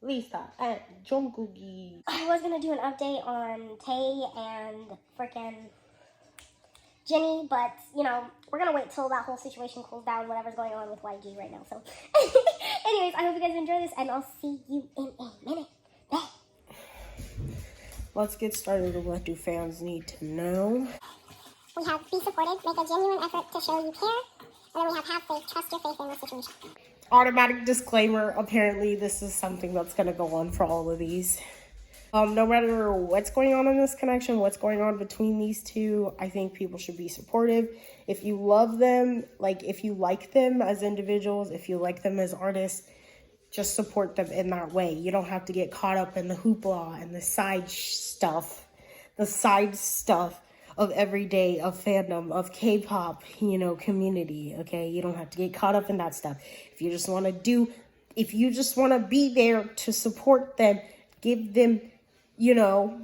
Lisa and Jungkook. I was gonna do an update on Tay and frickin' Jenny, but you know, we're gonna wait till that whole situation cools down, whatever's going on with YG right now. So, anyways, I hope you guys enjoy this, and I'll see you in a minute. Bye. Let's get started with what do fans need to know. We have be supportive, make a genuine effort to show you care, and then we have faith, trust your faith in the situation. Automatic disclaimer, apparently this is something that's going to go on for all of these. No matter what's going on in this connection, what's going on between these two, I think people should be supportive. If you love them, like if you like them as individuals, if you like them as artists, just support them in that way. You don't have to get caught up in the hoopla and the side stuff of every day of fandom, of K-pop, you know, community, okay? You don't have to get caught up in that stuff. If you just want to be there to support them, give them, you know,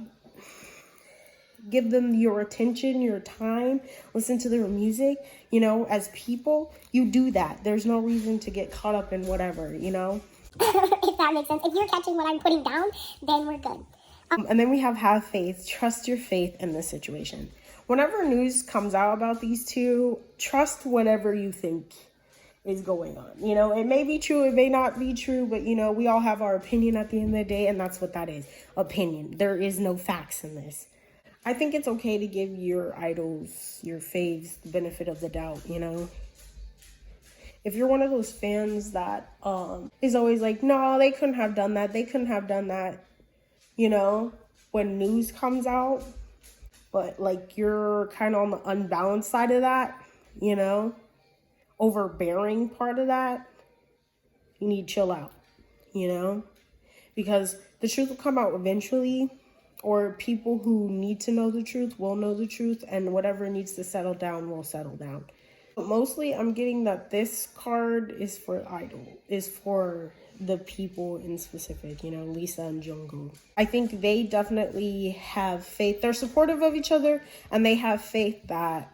give them your attention, your time, listen to their music, you know, as people, you do that. There's no reason to get caught up in whatever, you know? If that makes sense. If you're catching what I'm putting down, then we're good. And then we have faith, trust your faith in this situation. Whenever news comes out about these two, trust whatever you think is going on. You know, it may be true, it may not be true, but you know, we all have our opinion at the end of the day, and that's what that is, opinion. There is no facts in this. I think it's okay to give your idols, your faves, the benefit of the doubt, you know? If you're one of those fans that is always like, no, they couldn't have done that, they couldn't have done that, you know, when news comes out, but like you're kind of on the unbalanced side of that, you know, overbearing part of that, you need to chill out, you know, because the truth will come out eventually, or people who need to know the truth will know the truth, and whatever needs to settle down will settle down. But mostly I'm getting that this card is for the people in specific, you know, Lisa and Jungkook. I think they definitely have faith. They're supportive of each other, and they have faith that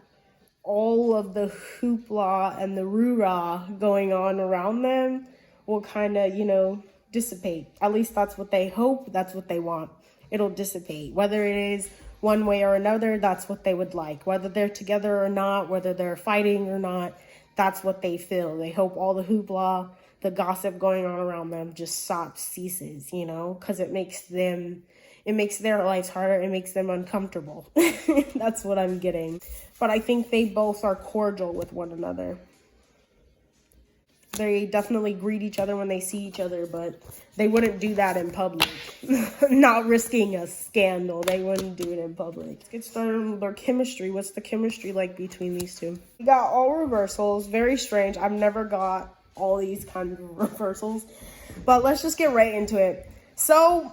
all of the hoopla and the roo-rah going on around them will kind of, you know, dissipate. At least that's what they hope. That's what they want. It'll dissipate. Whether it is one way or another, that's what they would like. Whether they're together or not, whether they're fighting or not, that's what they feel. They hope all the hoopla, the gossip going on around them just ceases, you know, because it makes their lives harder. It makes them uncomfortable. That's what I'm getting. But I think they both are cordial with one another. They definitely greet each other when they see each other, but they wouldn't do that in public. Not risking a scandal. They wouldn't do it in public. Let's get started with their chemistry. What's the chemistry like between these two? We got all reversals. Very strange. I've never got all these kinds of reversals. But let's just get right into it. So,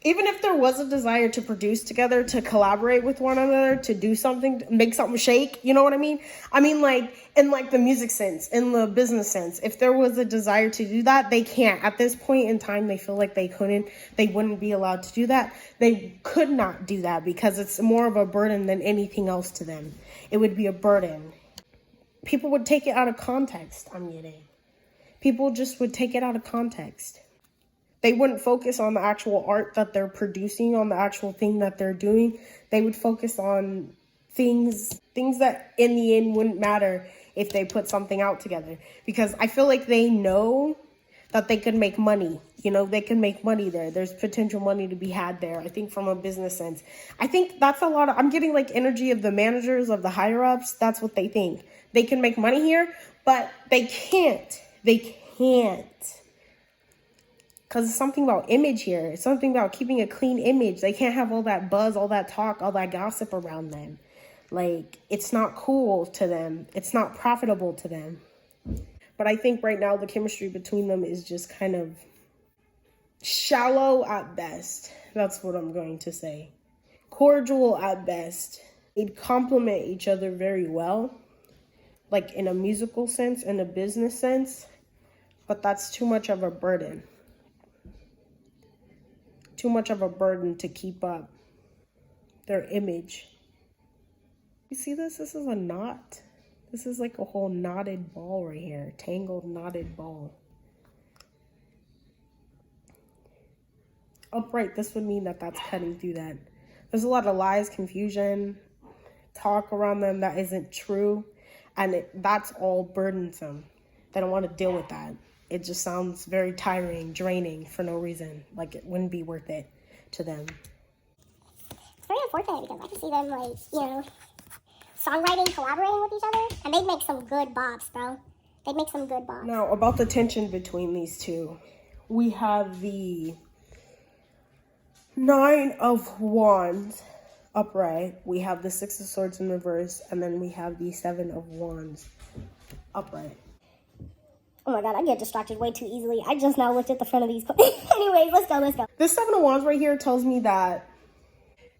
even if there was a desire to produce together, to collaborate with one another, to do something, make something shake, you know what I mean? I mean, like, in like the music sense, in the business sense, if there was a desire to do that, they can't. At this point in time, they feel like they wouldn't be allowed to do that. They could not do that because it's more of a burden than anything else to them. It would be a burden. People would take it out of context, I'm getting. People just would take it out of context. They wouldn't focus on the actual art that they're producing, on the actual thing that they're doing. They would focus on things that in the end wouldn't matter if they put something out together. Because I feel like they know that they could make money. You know, they can make money there. There's potential money to be had there, I think, from a business sense. I think that's a lot of, I'm getting like energy of the managers, of the higher ups. That's what they think. They can make money here, but they can't. They can't. Because it's something about image here. It's something about keeping a clean image. They can't have all that buzz, all that talk, all that gossip around them. Like, it's not cool to them. It's not profitable to them. But I think right now the chemistry between them is just kind of shallow at best. That's what I'm going to say. Cordial at best. They'd complement each other very well. Like in a musical sense, in a business sense. But that's too much of a burden. Too much of a burden to keep up their image. You see this? This is a knot. This is like a whole knotted ball right here. Tangled, knotted ball. Upright, this would mean that that's cutting through that. There's a lot of lies, confusion, talk around them that isn't true, and that's all burdensome. They don't want to deal with that. It just sounds very tiring, draining for no reason. Like it wouldn't be worth it to them. It's very unfortunate because I can see them, like, you know, songwriting, collaborating with each other, and they'd make some good bops, bro. They'd make some good bops. Now, about the tension between these two, we have the Nine of Wands upright, we have the Six of Swords in reverse, and then we have the Seven of Wands upright. Oh my god, I get distracted way too easily. I just now looked at the front of these. Anyways, let's go. This Seven of Wands right here tells me that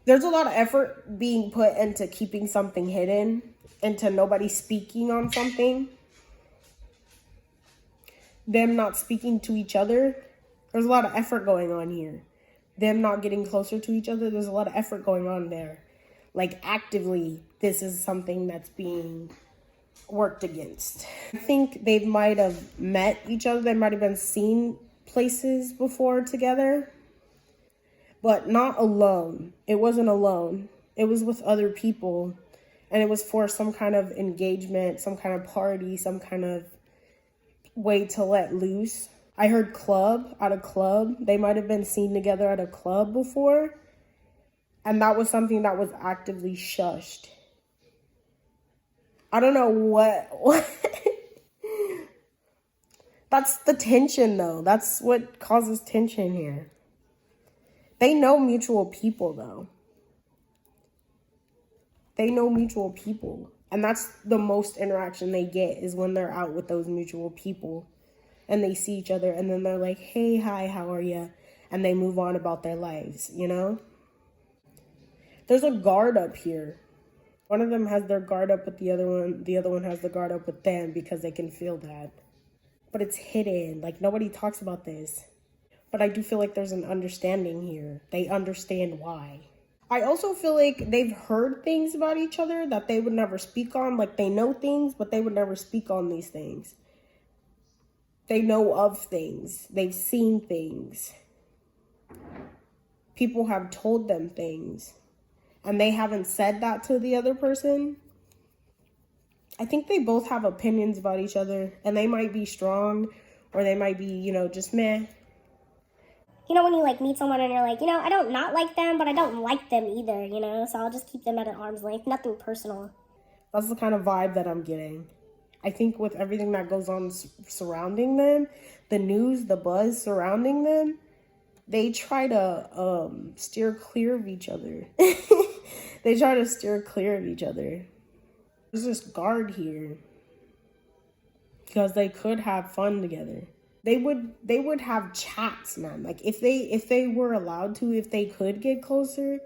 there's a lot of effort being put into keeping something hidden, into nobody speaking on something, them not speaking to each other. There's a lot of effort going on here. Them not getting closer to each other, there's a lot of effort going on there. Like actively, this is something that's being worked against. I think they might have met each other. They might have been seen places before together, but not alone. It wasn't alone. It was with other people, and it was for some kind of engagement, some kind of party, some kind of way to let loose. I heard club, at a club. They might have been seen together at a club before. And that was something that was actively shushed. I don't know what. That's the tension, though. That's what causes tension here. They know mutual people, though. They know mutual people. And that's the most interaction they get, is when they're out with those mutual people. And they see each other, and then they're like, hey, hi, how are you? And they move on about their lives, you know? There's a guard up here. One of them has their guard up with the other one. The other one has the guard up with them because they can feel that. But it's hidden. Like, nobody talks about this. But I do feel like there's an understanding here. They understand why. I also feel like they've heard things about each other that they would never speak on. Like, they know things, but they would never speak on these things. They know of things. They've seen things. People have told them things. And they haven't said that to the other person. I think they both have opinions about each other. And they might be strong. Or they might be, you know, just meh. You know when you, like, meet someone and you're like, you know, I don't not like them, but I don't like them either, you know? So I'll just keep them at an arm's length. Nothing personal. That's the kind of vibe that I'm getting. I think with everything that goes on surrounding them, the news, the buzz surrounding them, they try to steer clear of each other. They try to steer clear of each other. There's this guard here because they could have fun together. They would have chats, man. Like if they were allowed to, if they could get closer,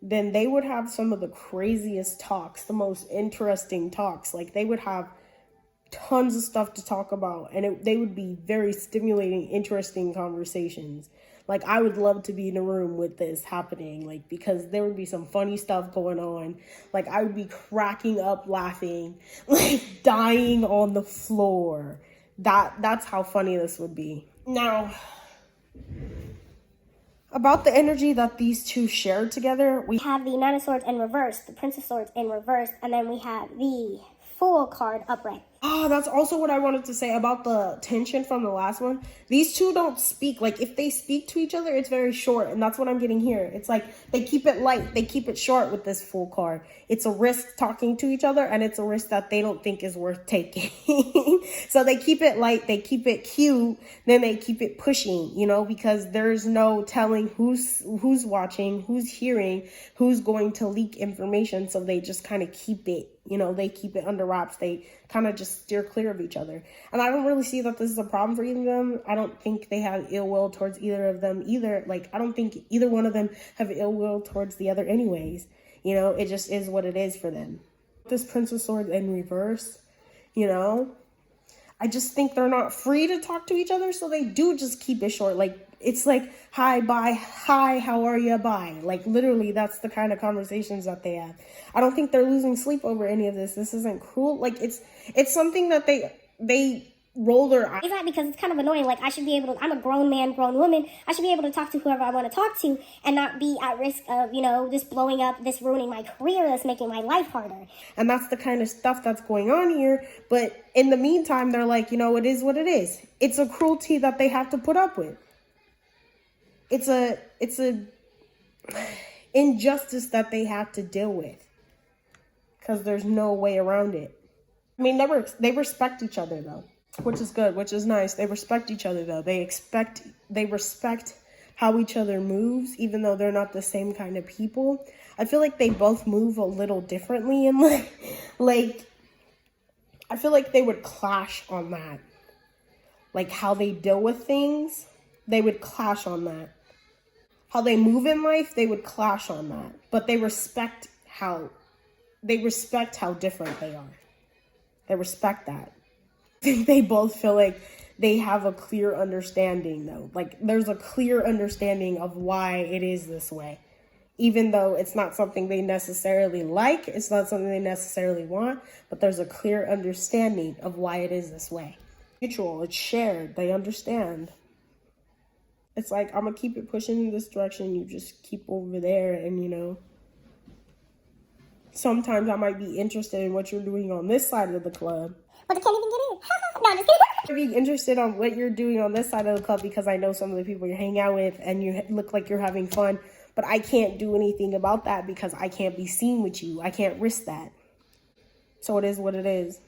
then they would have some of the craziest talks, the most interesting talks. Like they would have tons of stuff to talk about, and they would be very stimulating, interesting conversations. Like I would love to be in a room with this happening, like because there would be some funny stuff going on. Like I would be cracking up laughing, like dying on the floor. That's how funny this would be. Now, about the energy that these two share together, we have the Nine of Swords in reverse, the Prince of Swords in reverse, and then we have the Fool card upright. That's also what I wanted to say about the tension from the last one. These two don't speak. Like, if they speak to each other, it's very short. And that's what I'm getting here. It's like they keep it light. They keep it short with this Fool card. It's a risk talking to each other, and it's a risk that they don't think is worth taking. So they keep it light. They keep it cute. Then they keep it pushing, you know, because there's no telling who's watching, who's hearing, who's going to leak information. So they just kind of keep it. You know, they keep it under wraps. They kind of just steer clear of each other. And I don't really see that this is a problem for either of them. I don't think they have ill will towards either of them either. Like, I don't think either one of them have ill will towards the other anyways. You know, it just is what it is for them. This Prince of Swords in reverse, you know, I just think they're not free to talk to each other. So they do just keep it short. Like, it's like, hi, bye, hi, how are you, bye. Like, literally, that's the kind of conversations that they have. I don't think they're losing sleep over any of this. This isn't cruel. Like, it's something that they roll their eyes. Is that because it's kind of annoying? Like, I should be able to, I'm a grown man, grown woman. I should be able to talk to whoever I want to talk to and not be at risk of, you know, this blowing up, this ruining my career, this making my life harder. And that's the kind of stuff that's going on here. But in the meantime, they're like, you know, it is what it is. It's a cruelty that they have to put up with. It's a injustice that they have to deal with. Because there's no way around it. I mean, they respect each other, though. Which is good, which is nice. They respect each other, though. They respect how each other moves, even though they're not the same kind of people. I feel like they both move a little differently, and like I feel like they would clash on that. Like how they deal with things, they would clash on that. How they move in life, they would clash on that. But they respect how different they are. They respect that. They both feel like they have a clear understanding, though. Like, there's a clear understanding of why it is this way. Even though it's not something they necessarily like, it's not something they necessarily want, but there's a clear understanding of why it is this way. Mutual, it's shared, they understand. It's like, I'm gonna keep it pushing in this direction, you just keep over there, and you know, sometimes I might be interested in what you're doing on this side of the club. But I can't even get in. No, I'm just kidding. I'd be interested on what you're doing on this side of the club because I know some of the people you hang out with and you look like you're having fun, but I can't do anything about that because I can't be seen with you. I can't risk that. So it is what it is.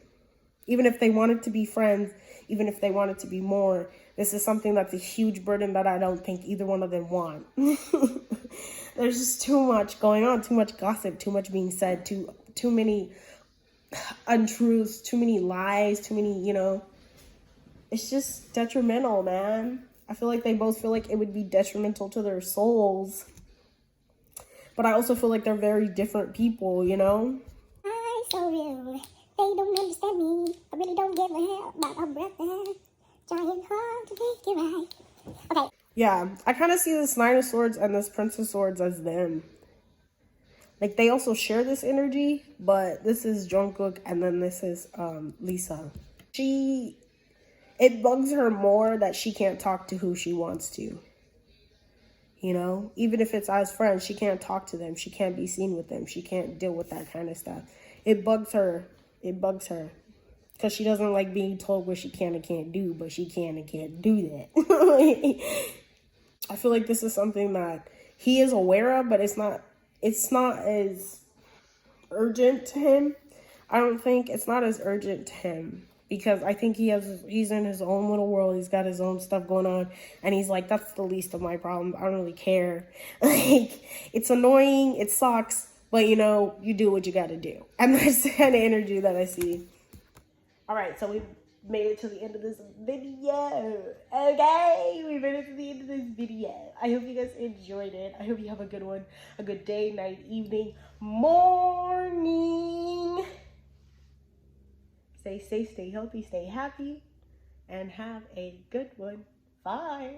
Even if they wanted to be friends, even if they wanted to be more, this is something that's a huge burden that I don't think either one of them want. There's just too much going on, too much gossip, too much being said, too many untruths, too many lies, too many, you know, it's just detrimental, man. I feel like they both feel like it would be detrimental to their souls. But I also feel like they're very different people, you know? I'm so real. They don't understand me. I really don't give a hell about my brother. Trying hard to make it right. Okay. Yeah, I kind of see this Nine of Swords and this Prince of Swords as them. Like, they also share this energy, but this is Jungkook, and then this is Lisa. It bugs her more that she can't talk to who she wants to. You know? Even if it's as friends, she can't talk to them. She can't be seen with them. She can't deal with that kind of stuff. It bugs her. It bugs her. Because she doesn't like being told what she can and can't do, but she can and can't do that. I feel like this is something that he is aware of, but it's not as urgent to him. I don't think it's not as urgent to him because I think he's in his own little world. He's got his own stuff going on, and he's like, that's the least of my problems. I don't really care. Like, it's annoying, it sucks, but you know, you do what you got to do. And that's the kind of energy that I see. All right, so we made it to the end of this video. Okay, we made it to the end of this video. I hope you guys enjoyed it. I hope you have a good one, a good day, night, evening, morning. Stay safe, stay healthy, stay happy, and have a good one. Bye.